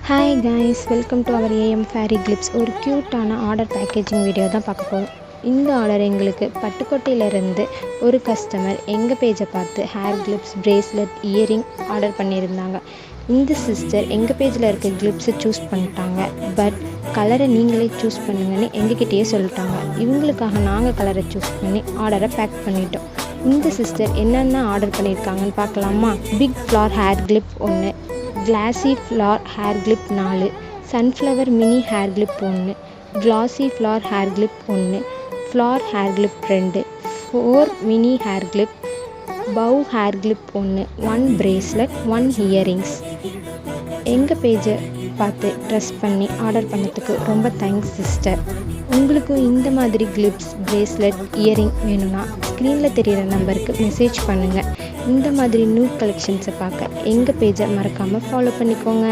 Hi guys, welcome to our AM fairy clips. ஒரு க்யூட்டான order packaging video தான் பார்க்க போகிறோம். இந்த ஆர்டர் எங்களுக்கு பட்டுக்கோட்டையிலேருந்து ஒரு கஸ்டமர் எங்கள் பேஜை பார்த்து hair clips, bracelet, earring order பண்ணியிருந்தாங்க. இந்த சிஸ்டர் எங்கள் பேஜில் இருக்க கிளிப்ஸை சூஸ் பண்ணிட்டாங்க. பட் கலரை நீங்களே சூஸ் பண்ணுங்கன்னு எங்ககிட்டயே சொல்லிட்டாங்க. இவங்களுக்காக நாங்கள் கலரை சூஸ் பண்ணி ஆர்டரை பேக் பண்ணிட்டோம். இந்த சிஸ்டர் என்னென்ன ஆர்டர் பண்ணியிருக்காங்கன்னு பார்க்கலாமா? Big flower hair clip 1, classy flower hair clip 4, sunflower mini hair clip 1, classy flower hair clip 1, flower hair clip 2, 4 mini hair clip, bow hair clip 1, 1 bracelet, 1 earrings. எங்கள் பேஜை பார்த்து ட்ரெஸ் பண்ணி order பண்ணதுக்கு ரொம்ப thanks sister. உங்களுக்கும் இந்த மாதிரி clips, bracelet, earring வேணும்னா ஸ்க்ரீனில் தெரிகிற நம்பருக்கு மெசேஜ் பண்ணுங்கள். இந்த மாதிரி நியூ கலெக்ஷன்ஸை பார்க்க எங்கள் பேஜை மறக்காமல் ஃபாலோ பண்ணிக்கோங்க.